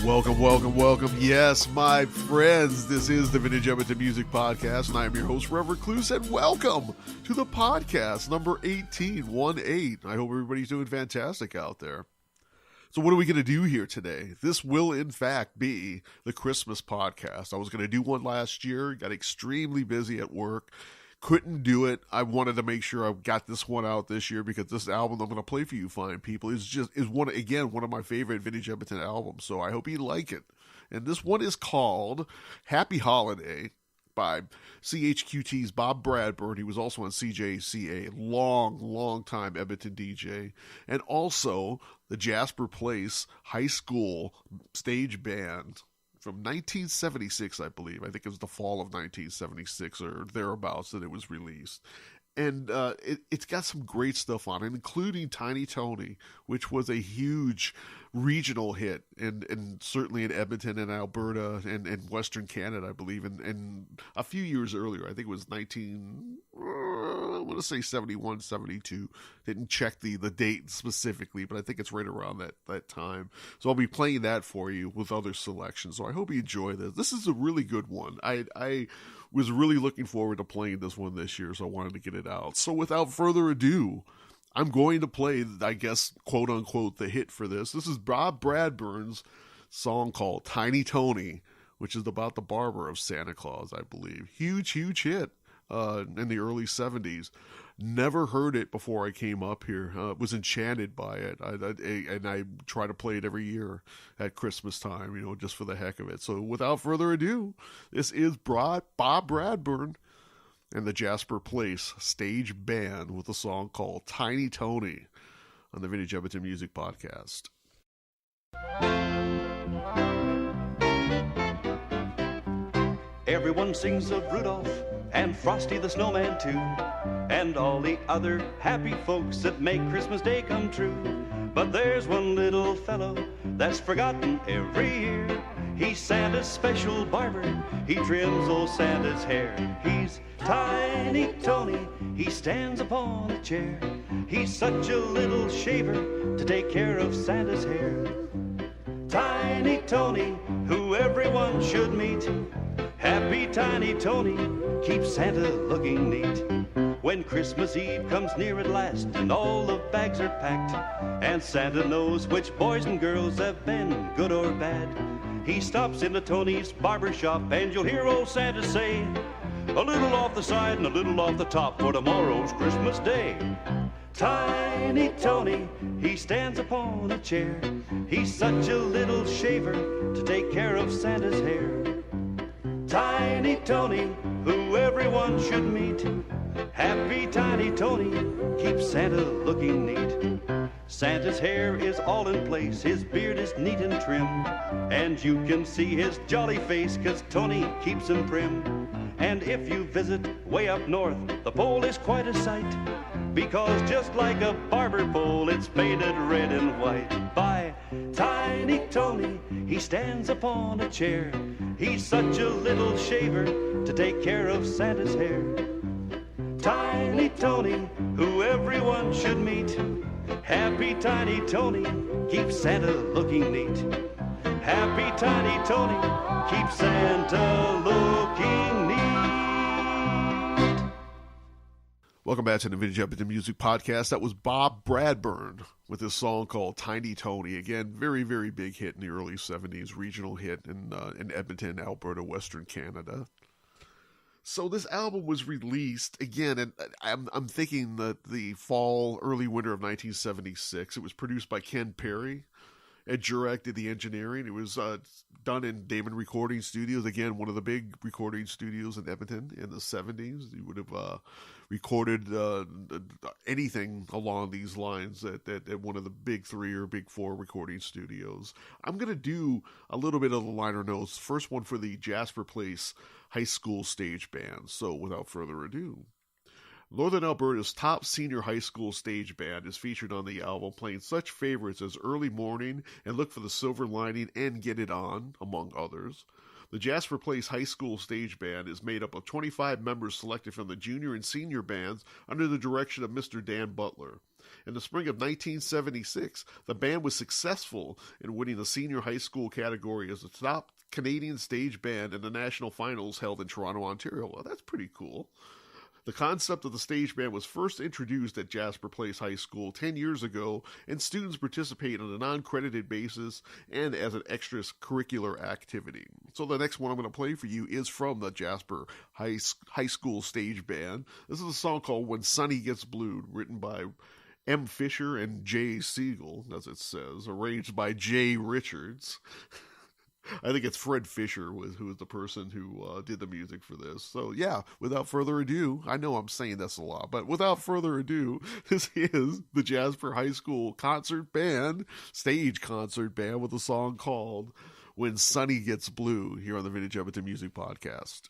Welcome. Yes, my friends, this is the Vintage Edmonton Music Podcast, and I am your host, Reverend Cluse, and welcome to the podcast number 18. I hope everybody's doing fantastic out there. So what are we going to do here today? This will, in fact, be the Christmas podcast. I was going to do one last year, got extremely busy at work, couldn't do it. I wanted to make sure I got this one out this year because this album I'm going to play for you fine people is one of my favorite Vintage Edmonton albums. So I hope you like it. And this one is called Happy Holiday by CHQT's Bob Bradburn. He was also on CJCA, long time Edmonton DJ. And also the Jasper Place High School Stage Band. From 1976, I believe. I think it was the fall of 1976 or thereabouts that it was released. And it's got some great stuff on it, including Tiny Tony, which was a huge regional hit, and certainly in Edmonton and Alberta and Western Canada, I believe, and a few years earlier. I think it was 71, 72. Didn't check the date specifically, but I think it's right around that time. So I'll be playing that for you with other selections. So I hope you enjoy this. This is a really good one. I was really looking forward to playing this one this year, so I wanted to get it out. So without further ado, I'm going to play, I guess, quote-unquote, the hit for this. This is Bob Bradburn's song called Tiny Tony, which is about the barber of Santa Claus, I believe. Huge hit in the early 70s. Never heard it before I came up here. Was enchanted by it. And I try to play it every year at Christmas time, just for the heck of it. So without further ado, this is Bob Bradburn and the Jasper Place Stage Band with a song called Tiny Tony on the Vintage Edmonton Music Podcast. Everyone sings of Rudolph and Frosty the Snowman too, and all the other happy folks that make Christmas Day come true. But there's one little fellow that's forgotten every year. He's Santa's special barber. He trims old Santa's hair. He's Tiny Tony. He stands upon a chair. He's such a little shaver to take care of Santa's hair. Tiny Tony, who everyone should meet. Happy Tiny Tony keeps Santa looking neat. When Christmas Eve comes near at last and all the bags are packed, and Santa knows which boys and girls have been good or bad, he stops into Tony's barber shop and you'll hear old Santa say, a little off the side and a little off the top for tomorrow's Christmas Day. Tiny Tony, he stands upon a chair. He's such a little shaver to take care of Santa's hair. Tiny Tony, who everyone should meet. Happy Tiny Tony keeps Santa looking neat. Santa's hair is all in place, his beard is neat and trim, and you can see his jolly face 'cause Tony keeps him prim. And if you visit way up north, the pole is quite a sight, because just like a barber pole, it's painted red and white. By Tiny Tony, he stands upon a chair. He's such a little shaver to take care of Santa's hair. Tiny Tony, who everyone should meet. Happy Tiny Tony keeps Santa looking neat. Happy Tiny Tony keeps Santa looking neat. Welcome back to the Vintage Edmonton Music Podcast. That was Bob Bradburn with his song called Tiny Tony. Again, very big hit in the early 70s, regional hit in Edmonton, Alberta, Western Canada. So this album was released again, and I'm thinking that the fall, early winter of 1976. It was produced by Ken Perry. Ed Jurek did the engineering. It was done in Damon Recording Studios. Again, one of the big recording studios in Edmonton in the 70s. You would have recorded anything along these lines at one of the big three or big four recording studios. I'm going to do a little bit of the liner notes. First one for the Jasper Place High School Stage Band. So without further ado, Northern Alberta's top senior high school stage band is featured on the album, playing such favorites as Early Morning and Look for the Silver Lining and Get It On, among others. The Jasper Place High School Stage Band is made up of 25 members selected from the junior and senior bands under the direction of Mr. Dan Butler. In the spring of 1976, the band was successful in winning the senior high school category as the top Canadian stage band in the national finals held in Toronto, Ontario. Well, that's pretty cool. The concept of the stage band was first introduced at Jasper Place High School 10 years ago, and students participate on a non-credited basis and as an extracurricular activity. So the next one I'm going to play for you is from the Jasper High School Stage Band. This is a song called When Sunny Gets Blue, written by M. Fisher and J. Siegel, as it says, arranged by J. Richards. I think it's Fred Fisher who was the person who did the music for this. So yeah, without further ado, I know I'm saying this a lot, but without further ado, this is the Jasper High School concert band, stage concert band, with a song called When Sunny Gets Blue, here on the Vintage Edmonton Music Podcast.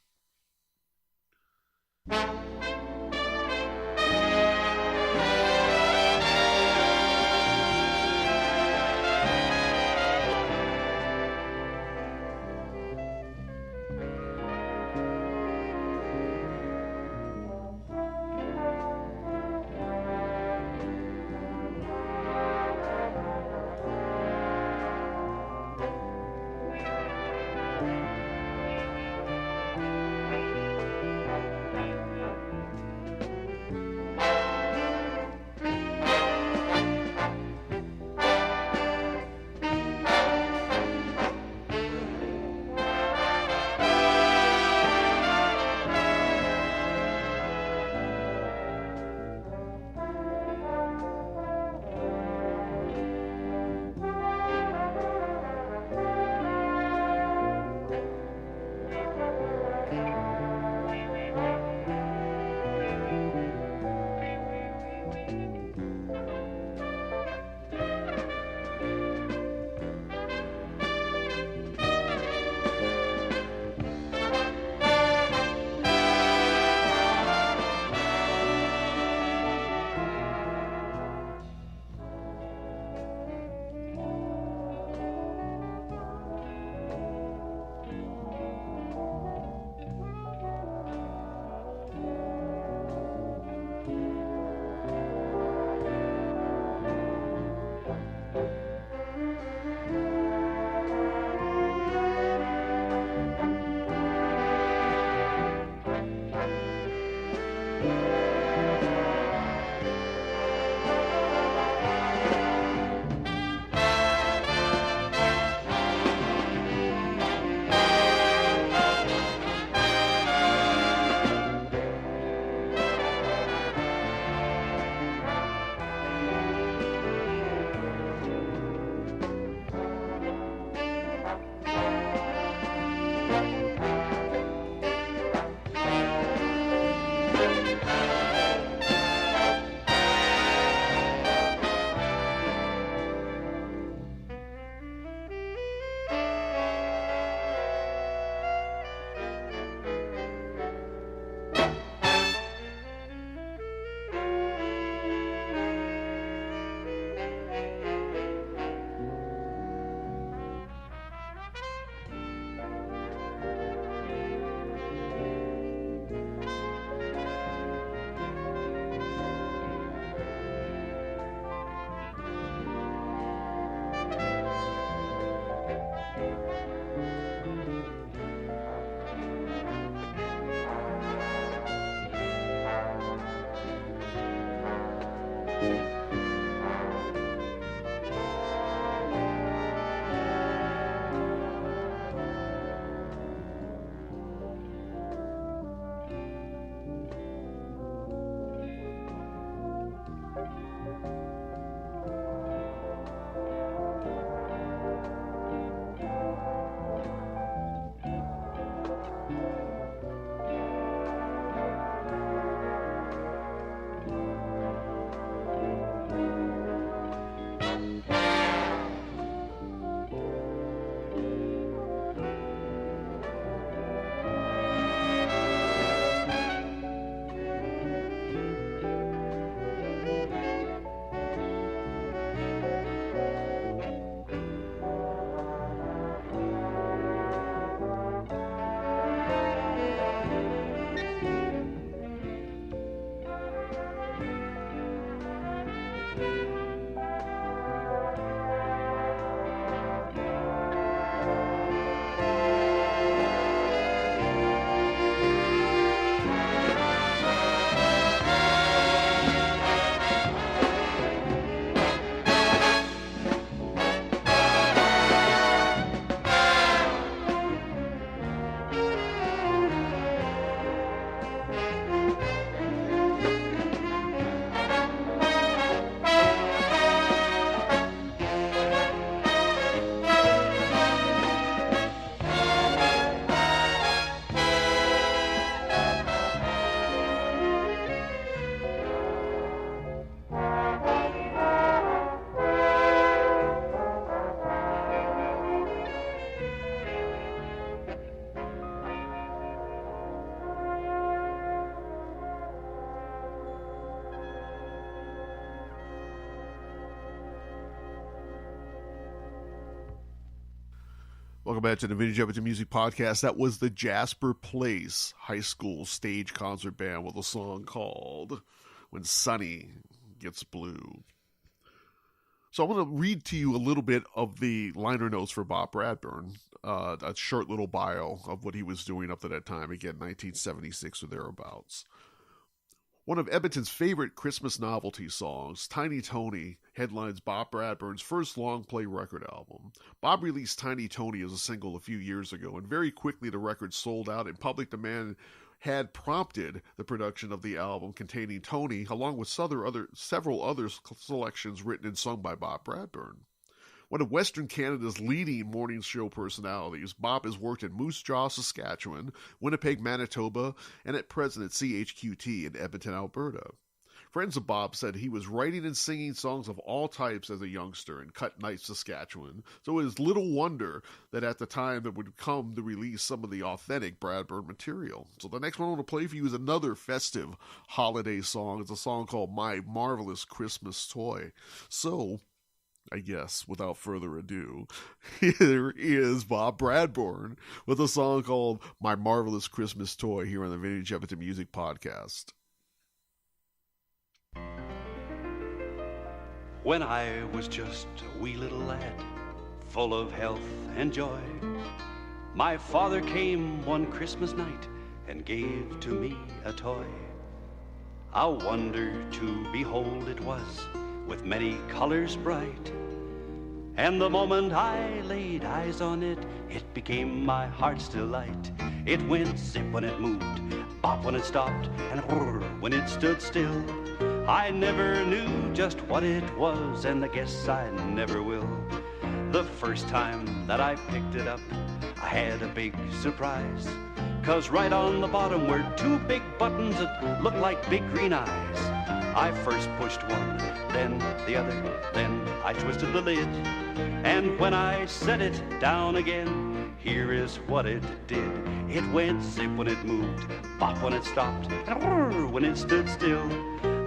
Welcome back to the Vintage Edmonton Music Podcast. That was the Jasper Place High School Stage Concert Band with a song called When Sunny Gets Blue. So I want to read to you a little bit of the liner notes for Bob Bradburn, a short little bio of what he was doing up to that time, again, 1976 or thereabouts. One of Edmonton's favorite Christmas novelty songs, Tiny Tony, headlines Bob Bradburn's first long-play record album. Bob released Tiny Tony as a single a few years ago, and very quickly the record sold out, and public demand had prompted the production of the album containing Tony, along with several other selections written and sung by Bob Bradburn. One of Western Canada's leading morning show personalities, Bob has worked in Moose Jaw, Saskatchewan, Winnipeg, Manitoba, and at present at CHQT in Edmonton, Alberta. Friends of Bob said he was writing and singing songs of all types as a youngster in Cut Night, Saskatchewan, so it is little wonder that at the time it would come to release some of the authentic Bradburn material. So the next one I want to play for you is another festive holiday song. It's a song called My Marvelous Christmas Toy. So I guess, without further ado, here is Bob Bradburn with a song called My Marvelous Christmas Toy here on the Vintage Edmonton Music Podcast. When I was just a wee little lad, full of health and joy, my father came one Christmas night and gave to me a toy. A wonder to behold it was, with many colors bright. And the moment I laid eyes on it, it became my heart's delight. It went zip when it moved, bop when it stopped, and whirr when it stood still. I never knew just what it was, and I guess I never will. The first time that I picked it up, I had a big surprise. 'Cause right on the bottom were two big buttons that looked like big green eyes. I first pushed one, then the other, then I twisted the lid. And when I set it down again, here is what it did. It went zip when it moved, bop when it stopped, and whirr when it stood still.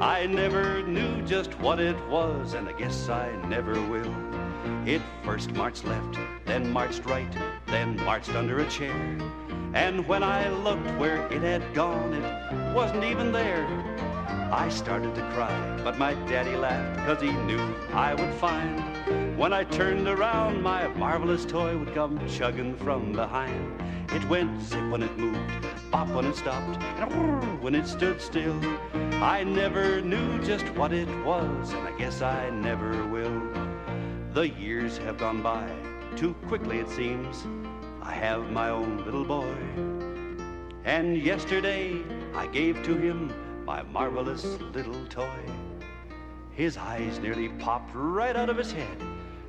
I never knew just what it was, and I guess I never will. It first marched left, then marched right, then marched under a chair. And when I looked where it had gone, it wasn't even there. I started to cry, but my daddy laughed, 'cause he knew I would find. When I turned around, my marvelous toy would come chugging from behind. It went zip when it moved, bop when it stopped, and whirr when it stood still. I never knew just what it was, and I guess I never will. The years have gone by, too quickly it seems. I have my own little boy. And yesterday I gave to him my marvelous little toy. His eyes nearly popped right out of his head,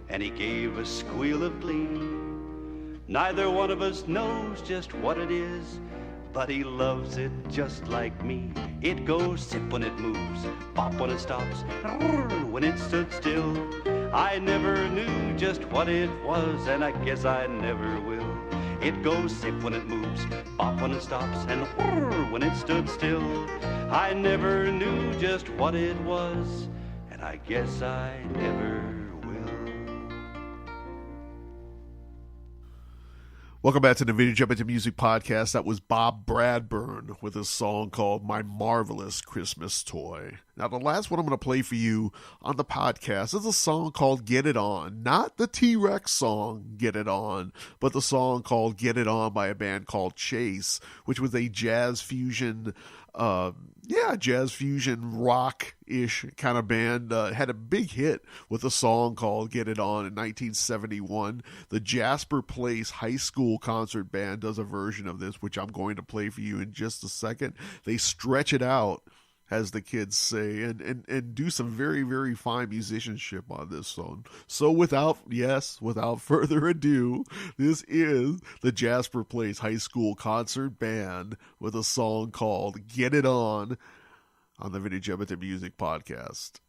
and he gave a squeal of glee. Neither one of us knows just what it is, but he loves it just like me. It goes zip when it moves, bop when it stops, and when it stood still. I never knew just what it was, and I guess I never will. It goes zip when it moves, bop when it stops, and whirr when it stood still. I never knew just what it was, and I guess I never will. Welcome back to the Vintage Edmonton Music Podcast. That was Bob Bradburn with a song called My Marvelous Christmas Toy. Now, the last one I'm going to play for you on the podcast is a song called Get It On. Not the T-Rex song, Get It On, but the song called Get It On by a band called Chase, which was a jazz fusion rock-ish kind of band. Had a big hit with a song called Get It On in 1971. The Jasper Place High School Concert Band does a version of this, which I'm going to play for you in just a second. They stretch it out, as the kids say, and do some very, very fine musicianship on this song. So without further ado, this is the Jasper Place High School Concert Band with a song called Get It On the Vintage Edmonton Music Podcast.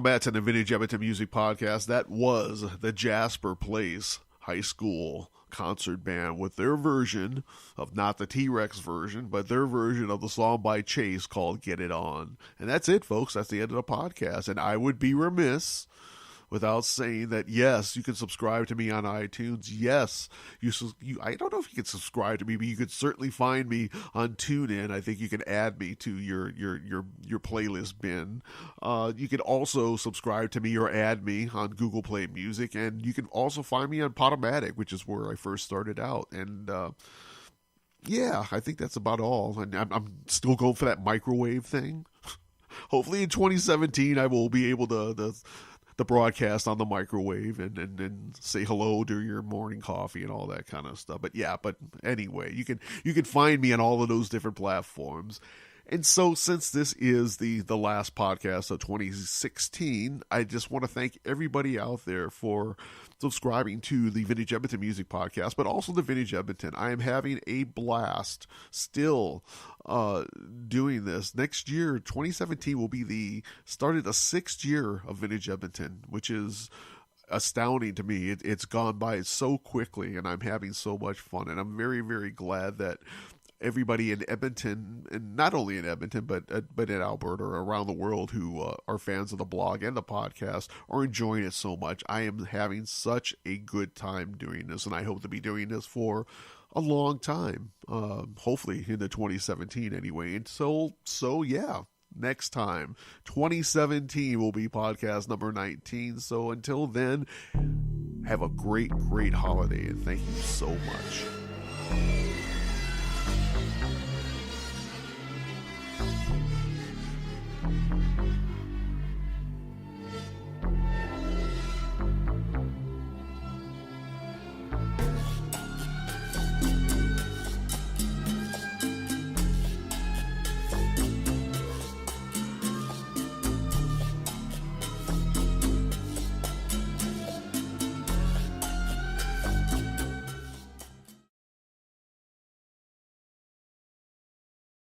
Welcome back to the Vintage Edmonton Music Podcast. That was the Jasper Place High School concert band with their version of, not the T-Rex version, but their version of the song by Chase called Get It On. And that's it, folks. That's the end of the podcast. And I would be remiss without saying that, yes, you can subscribe to me on iTunes. Yes, I don't know if you can subscribe to me, but you could certainly find me on TuneIn. I think you can add me to your playlist bin. You can also subscribe to me or add me on Google Play Music, and you can also find me on Podomatic, which is where I first started out. And yeah, I think that's about all. And I'm still going for that microwave thing. Hopefully in 2017 I will be able to broadcast on the microwave and say hello to your morning coffee and all that kind of stuff. But anyway, you can find me on all of those different platforms. And so since this is the last podcast of 2016, I just want to thank everybody out there for subscribing to the Vintage Edmonton Music Podcast, but also the Vintage Edmonton. I am having a blast still doing this. Next year, 2017, will be the start of the 6th year of Vintage Edmonton, which is astounding to me. It's gone by so quickly, and I'm having so much fun, and I'm very, very glad that everybody in Edmonton, and not only in Edmonton, but in Alberta or around the world who are fans of the blog and the podcast are enjoying it so much. I am having such a good time doing this, and I hope to be doing this for a long time, hopefully into 2017 anyway. And so yeah, next time, 2017 will be podcast number 19. So until then, have a great holiday, and thank you so much.